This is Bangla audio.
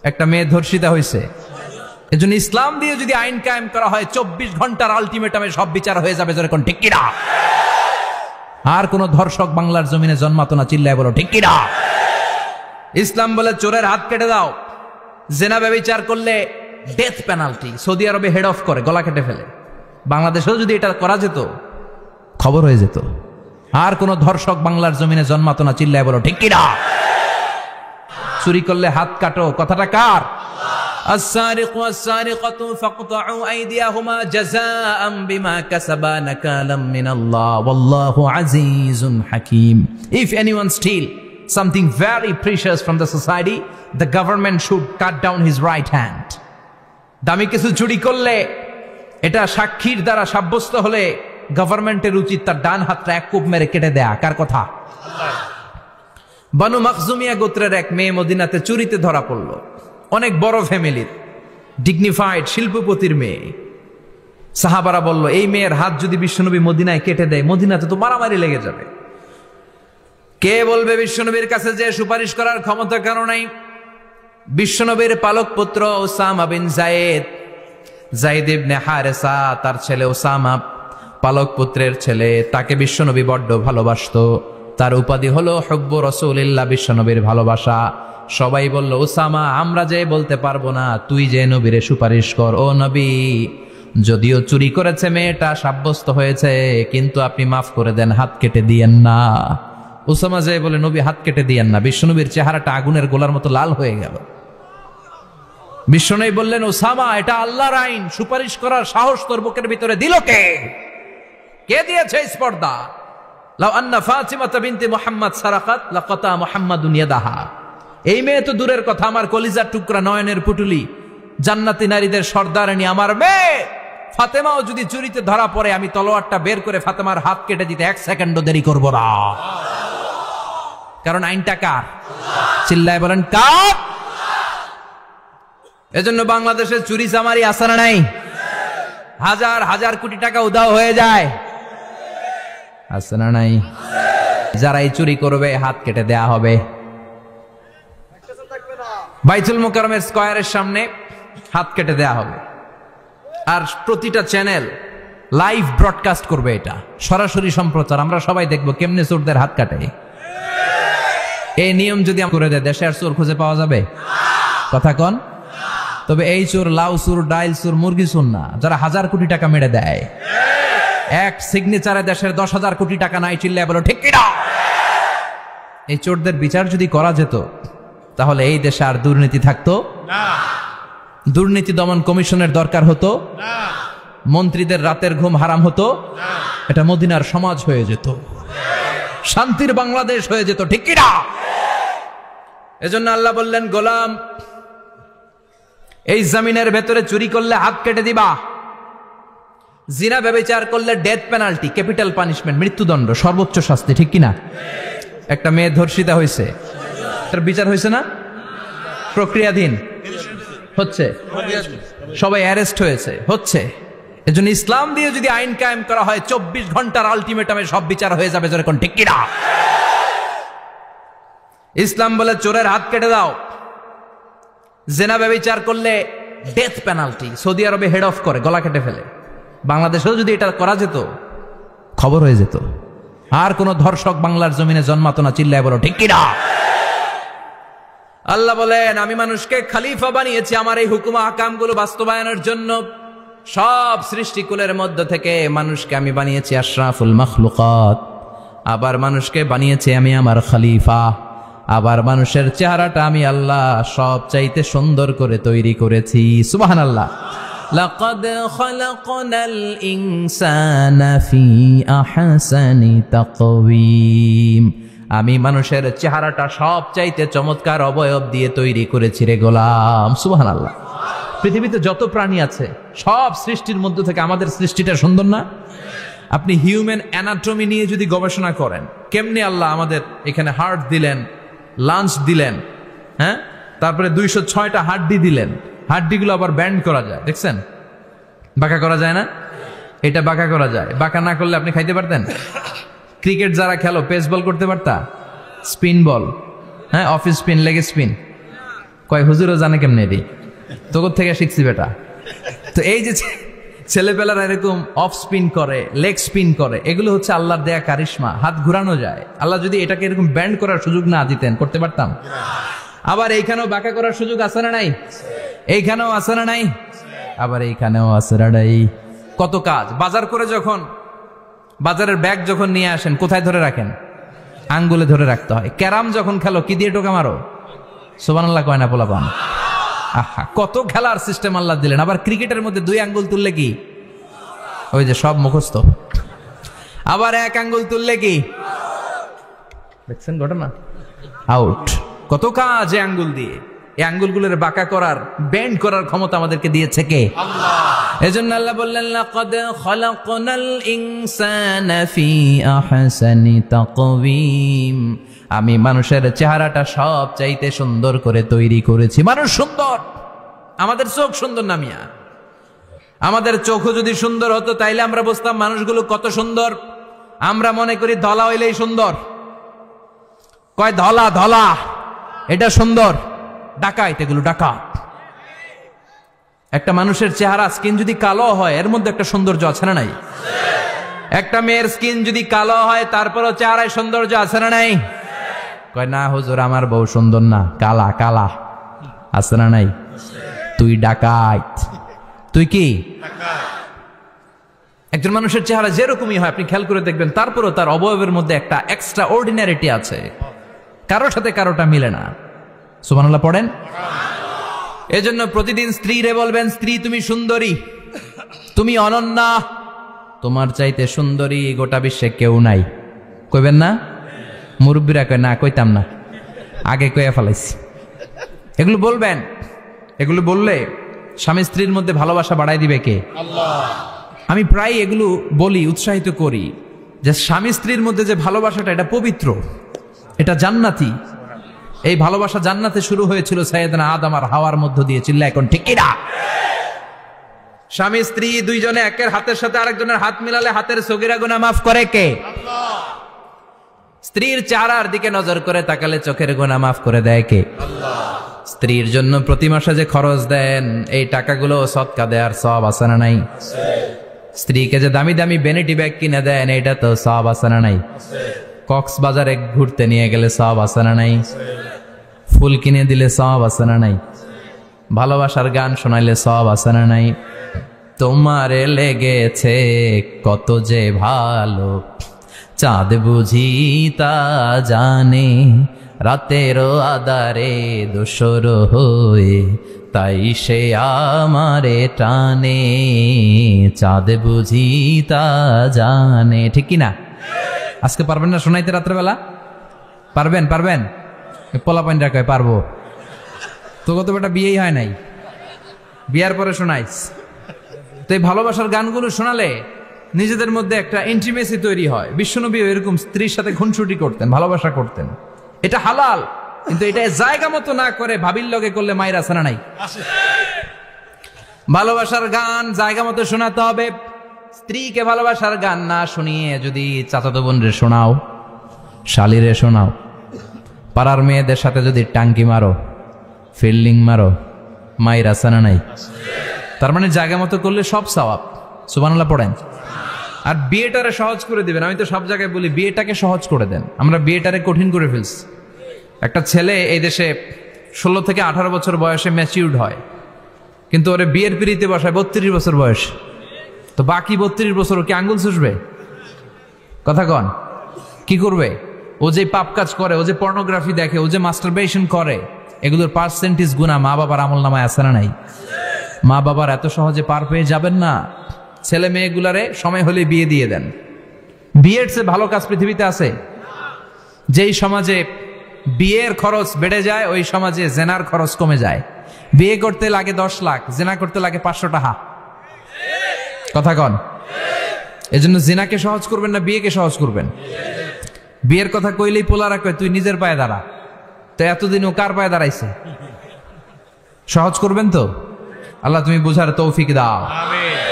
একটা মেয়ে ধর্ষিতা হয়েছে, এজন্য ইসলাম দিয়ে যদি আইন কায়েম করা হয় 24 ঘন্টার আলটিমেটামে সব বিচার হয়ে যাবে, যেরকম ঠিক কিনা? আর কোন ধর্ষক বাংলার জমিনে জন্মাতো না, চিল্লায় বলো ঠিক কিনা? ইসলাম বলে চোরের হাত কেটে দাও, জেনা ব্যভিচার করলে ডেথ পেনাল্টি। সৌদি আরবে হেড অফ করে, গলা কেটে ফেলে। বাংলাদেশেও যদি এটা করা যেত, খবর হয়ে যেত। আর কোন ধর্ষক বাংলার জমিনে জন্মাতো না, চিল্লায় বলো ঠিক কিনা? চুরি করলে হাত কাটো, কথাটা কার? السارق والسارقة فاقطعوا أيديهما جزاء بما كسبا نكالا من الله والله عزيز حكيم. If anyone steal something very precious from the society, the government should cut down his right hand. দামি কিছু চুরি করলে, এটা সাক্ষীর দ্বারা সাব্যস্ত হলে গভর্নমেন্টের উচিত তার ডান হাতটা এক কোপ মেরে কেটে দেয়া। কার কথা? বানু মাখজুমিয়া গোত্রের এক মেয়ে মদিনাতে চুরিতে ধরা পড়ল। অনেক বড় ফ্যামিলির, ডিগনিফাইড শিল্পপতির মেয়ে। সাহাবারা বলল, এই মেয়ের হাত যদি বিশ্বনবী মদিনায় কেটে দেয়, মদিনাতে তো মারামারি লেগে যাবে। কে বলবে বিশ্বনবীর কাছে যে সুপারিশ করার ক্ষমতা কারো নাই? বিশ্বনবীর পালক পুত্র ওসামা বিন যায়েদ, যায়েদ ইবনে হারেসা, তার ছেলে ওসামা পালক পুত্রের ছেলে, তাকে বিশ্বনবী বড্ড ভালোবাসতো। তার উপাধি হলো হুব্বু রাসূলিল্লাহ, বিশ্বনবীর ভালোবাসা। সবাই বলল, ওসামা, আমরা যে বলতে পারবো না, তুই যে নবীরে সুপারিশ কর। ও নবী, যদিও চুরি করেছে মেয়েটা, সাব্যস্ত হয়েছে, কিন্তু আপনি মাফ করে দেন, হাত কেটে দিয়েন না। ওসামা যে বলে, নবী হাত কেটে দিয়েন না। বিশ্বনবীর চেহারাটা আগুনের গোলার মতো লাল হয়ে গেল। বিশ্বনবী বললেন, ওসামা, এটা আল্লাহর আইন, সুপারিশ করার সাহস তোর বুকের ভিতরে দিল কে? কে দিয়েছে স্পর্ধা? লাউ আন্না ফাতিমাতা বিনতে মুহাম্মদ সারাকাত লাকাতা মুহাম্মাদুন ইয়াদাহা। এই মেয়ে তো দূরের কথা, আমার কলিজার টুকরা, নয়নের পুটুলি, জান্নাতি নারীদের সর্দারানী আমার মেয়ে ফাতেমাও যদি চুরিতে ধরা পড়ে, আমি তলোয়ারটা বের করে ফাতেমার হাত কেটে দিতে 1 সেকেন্ডও দেরি করব না। কারণ আইনটা কার? চিল্লায় বলেন কার? এজন্য বাংলাদেশে চুরি চামারি আসানা নাই, হাজার হাজার কোটি টাকা উধাও হয়ে যায়, আসানা নাই। যারাই চুরি করবে হাত কেটে দেয়া হবে। বাইতুল মুকাররমের স্কয়ারের সামনে হাত কেটে দেয়া হবে। আর প্রতিটা চ্যানেল লাইভ ব্রডকাস্ট করবে, এটা সরাসরি সম্প্রচার। আমরা সবাই দেখবো কেমনে চোরদের হাত কাটে। এই নিয়ম যদি করে দেয়, দেশে আর চোর খুঁজে পাওয়া যাবে? কথা কন। তবে এই চোর লাউ চোর, ডাইল চোর, মুরগি চোর না, যারা হাজার কোটি টাকা মেরে দেয়। এক সিগনেচারে দেশের 10,000 কোটি টাকা নাই, চিল্লায় বলো ঠিক কিনা? এই চোরদের বিচার যদি করা যেত, তাহলে এই দেশে আর দুর্নীতি থাকতো না। দুর্নীতি দমন কমিশনের দরকার হতো না। মন্ত্রীদের রাতের ঘুম হারাম হতো না। এটা মদিনার সমাজ হয়ে যেত, শান্তির বাংলাদেশ হয়ে যেত, ঠিক কিনা? এজন্য আল্লাহ বললেন, গোলাম, এই জমিনের ভেতরে চুরি করলে হাত কেটে দিবা, জিনা ব্যভিচার করলে ডেথ পেনাল্টি, ক্যাপিটাল পানিশমেন্ট, মৃত্যুদণ্ড, সর্বোচ্চ শাস্তি, ঠিক কিনা? একটা মেয়ে ধর্ষিতা হয়েছে, তার বিচার হয়েছে না? প্রক্রিয়াধীন হচ্ছে, সবাই অ্যারেস্ট হয়েছে, হচ্ছে। এজন্য ইসলাম দিয়ে যদি আইন কায়েম করা হয়, 24 ঘন্টার আলটিমেটামে সব বিচার হয়ে যাবে, যেরকম ঠিক কিনা? ইসলাম বলে চোরের হাত কেটে দাও, জেনা ব্যভিচার করলে ডেথ পেনাল্টি। সৌদি আরবে হেড অফ করে, গলা কেটে ফেলে। বাংলাদেশেও যদি এটা করা যেত, খবর হয়ে যেত। আর কোন ধর্ষক বাংলার জমিনে জন্মাতো না, চিল্লায় বলো ঠিক কিনা? আল্লাহ বলেন, আমি মানুষকে খলিফা বানিয়েছি আমার এই হুকুম আহকামগুলো বাস্তবায়নের জন্য। সব সৃষ্টিকুলের মধ্য থেকে মানুষকে আমি বানিয়েছি আশরাফুল মাখলুকাত। আবার মানুষকে বানিয়েছি আমি আমার খলিফা। আবার মানুষের চেহারাটা আমি আল্লাহ সব চাইতে সুন্দর করে তৈরি করেছি। সুবহানাল্লাহ। লাকাদ খালাকনাল ইনসানা ফি আহসানি তাকওয়িম। আমি মানুষের চেহারাটা সব চাইতে চমৎকার অবয়ব দিয়ে তৈরি করেছি রে গোলাম। সুবহানাল্লাহ। পৃথিবীতে যত প্রাণী আছে, সব সৃষ্টির মধ্য থেকে আমাদের সৃষ্টিটা সুন্দর না? আপনি হিউম্যান অ্যানাটমি নিয়ে যদি গবেষণা করেন, কেমনে আল্লাহ আমাদের এখানে হার্ট দিলেন, লাঞ্চ দিলেন, হ্যাঁ, তারপরে 206টা হাড্ডি দিলেন, হাড্ডিগুলো আবার ব্যান্ড করা যায়, দেখছেন? বাঁকা করা যায় না? এটা বাঁকা করা যায়। বাঁকা না করলে আপনি খাইতে পারতেন? ক্রিকেট যারা খেলো, পেস বল করতে পারতা? স্পিন বল, হ্যাঁ, অফ স্পিন, লেগ স্পিন, কয় হুজুরও জানে কেমনে দিই, তোর থেকে শিখছি বেটা। তো এই যে ছেলেপেলারা এরকম অফ স্পিন করে, লেগ স্পিন করে, এগুলো হচ্ছে আল্লাহর দেয়া কারিশমা। হাত ঘুরানো যায়। আল্লাহ যদি এটাকে এরকম ব্যান্ড করার সুযোগ না দিতেন, করতে পারতাম? আবার এইখানেও বাঁকা করার সুযোগ আছে না নাই? এইখানেও আছে না নাই? আবার এইখানেও আছে না নাই? কত কাজ। বাজার করে যখন বাজারের ব্যাগ যখন নিয়ে আসেন, কোথায় ধরে রাখেন? আঙ্গুলে ধরে রাখতে হয়। ক্যারাম যখন খেলো, কি দিয়ে টোকা মারো? সুবহানাল্লাহ কয় না পোলাপান? আহা, কত খেলার সিস্টেম আল্লাহ দিলেন। আবার ক্রিকেটের মধ্যে 2 আঙ্গুল তুললে কি? ওই যে সব মুখস্থ। আবার 1 আঙ্গুল তুললে কি? দেখছেন ঘটনা? আউট। কত কাজ এই আঙ্গুল দিয়ে। এই আঙ্গুলগুলোর বাঁকা করার, বেন্ড করার ক্ষমতা আমাদেরকে দিয়েছে কে? আল্লাহ। এজন্য আল্লাহ বললেন, লাকাদ খালাকনাল ইনসানা ফি আহসানি তাকওয়িম। আমি মানুষের চেহারাটা সব চাইতে সুন্দর করে তৈরি করেছি। মানুষ সুন্দর, আমাদের চোখ সুন্দর না মিয়া? আমাদের চোখও যদি সুন্দর হতো তাইলে আমরা বুঝতাম মানুষগুলো কত সুন্দর। আমরা মনে করি ধলা হইলেই সুন্দর। কয় ধলা ধলা, এটা সুন্দর। ডাকাইত, এগুলো ডাকাত। একটা মানুষের চেহারা স্কিন যদি কালো হয়, এর মধ্যে একটা সৌন্দর্য আছে না নাই? একটা মেয়ের স্কিন যদি কালো হয়, তারপরও চেহারায় সৌন্দর্য আছে না নাই? কয় না হুজুর, আমার বউ সুন্দর না, কালা কালা। আছে না নাই? তুই ডাকাইত। তুই কি? একজন মানুষের চেহারা যেরকমই হয় আপনি খেয়াল করে দেখবেন, তারপরও তার অবয়বের মধ্যে একটা এক্সট্রা অর্ডিনারিটি আছে। কারোর সাথে কারোটা মিলে না। সুবহানাল্লাহ পড়েন। এজন্য প্রতিদিন স্ত্রীরে বলবেন, স্ত্রী তুমি সুন্দরী, তুমি অনন্যা, তোমার চাইতে সুন্দরী গোটা বিশ্বে কেউ নাই। কইবেন না? মুরব্বীরা কয় না, কইতাম না, আগে কইয়া ফেলাইছি। এগুলো বলবেন। এগুলো বললে স্বামী স্ত্রীর মধ্যে ভালোবাসা বাড়াই দিবে কে? আল্লাহ। আমি প্রায় এগুলো বলি, উৎসাহিত করি যে স্বামী স্ত্রীর মধ্যে যে ভালোবাসাটা, এটা পবিত্র, এটা জান্নাতি। এই ভালোবাসা জান্নাতে শুরু হয়েছিল সাইয়েদনা আদম আর হাওয়ার মধ্য দিয়ে। চিল্লা এখন ঠিক কি না? স্বামী স্ত্রী দুইজনে একের হাতের সাথে আরেকজনের হাত মিলালে হাতের সগীরা গুনাহ মাফ করে কে? আল্লাহ। স্ত্রীর চেহারার দিকে নজর করে তাকালে চোখের গুনাহ মাফ করে দেয় কে? আল্লাহ। স্ত্রীর জন্য প্রতি মাসে যে খরচ দেন, এই টাকাগুলো সদকা দেওয়ার সওয়াব আছে না নাই? স্ত্রীকে যে দামি দামি ভ্যানিটি ব্যাগ কিনে দেন, এটা তো সওয়াব আছে না নাই? কক্সবাজারে ঘুরতে নিয়ে গেলে সওয়াব আছে না নাই? ফুল কিনে দিলে সওয়াব আছে না নাই? ভালোবাসার গান শোনাইলে সওয়াব আছে না নাই? তোমারে লেগেছে কত যে ভালো, চাঁদ বুঝি তা জানে, রাতেরও আধারে দোসর হয়ে তাই সে আমারে টানে, চাঁদ বুঝি তা জানে। ঠিক কি না? আজকে পারবেন না শোনাইতে রাত্রেবেলা? পারবেন? পারবেন? পোলাপাইনরা কয় পারবো। তো কত বেটা বিয়েই হয় নাই, বিয়ার পরে শোনাইস। তো এই ভালোবাসার গানগুলো শোনালে নিজেদের মধ্যে একটা ইন্টিমেসি তৈরি হয়। বিশ্বনবী এরকম স্ত্রীর সাথে খুনসুটি করতেন, ভালোবাসা করতেন। এটা হালাল, কিন্তু এটা জায়গা মতো না করে ভাবির লগে করলে মায়ের আছে না নাই? ভালোবাসার গান জায়গা মতো শোনাতে হবে। স্ত্রীকে ভালোবাসার গান না শুনিয়ে যদি চাচাতো বোনরে শোনাও, শালিরে শোনাও, পাড়ার মেয়েদের সাথে যদি টাঙ্কি মারো, ফিল্ডিং মারো, মায়ের আছে না নাই? তার মানে জায়গা মতো করলে সব সওয়াব। সুবহানাল্লাহ পড়েন। আর বিয়েটারে সহজ করে দিবেন। আমি তো সব জায়গায় বলি বিয়েটাকে সহজ করে দেন। আমরা বিয়েটারে কঠিন করে ফেলছি। একটা ছেলে এই দেশে 16 থেকে 18 বছর বয়সে ম্যাচিউরড হয়, কিন্তু ওরে বিয়ের পিড়িতে বসায় 32 বছর বয়স। তো বাকি 32 বছর কি আঙ্গুল চুষবে? কথা কন, কি করবে? ও যে পাপ কাজ করে, ও যে পর্নোগ্রাফি দেখে, ও যে মাস্টারবেশন করে, এগুলোর পার্সেন্টেজ গুণা মা বাবার আমল নামায় আছে না নাই? মা বাবার এত সহজে পার পেয়ে যাবেন না। ছেলে মেয়েগুলারে সময় হলে বিয়ে দিয়ে দেন। বিয়ের চেয়ে ভালো কাজ পৃথিবীতে আছে? যেই সমাজে বিয়ের খরচ বেড়ে যায়, ওই সমাজে জেনার খরচ কমে যায়। বিয়ে করতে লাগে 10 লাখ, জেনা করতে লাগে 500 টাকা। কথা কন। এজন্য জেনাকে সহজ করবেন না, বিয়েকে সহজ করবেন? বিয়ের কথা কইলেই পোলারা কয় তুই নিজের পায়ে দাঁড়া। তো এতদিন ও কার পায়ে দাঁড়াইছে? সহজ করবেন তো? আল্লাহ তুমি বুঝার তৌফিক দাও। আমিন।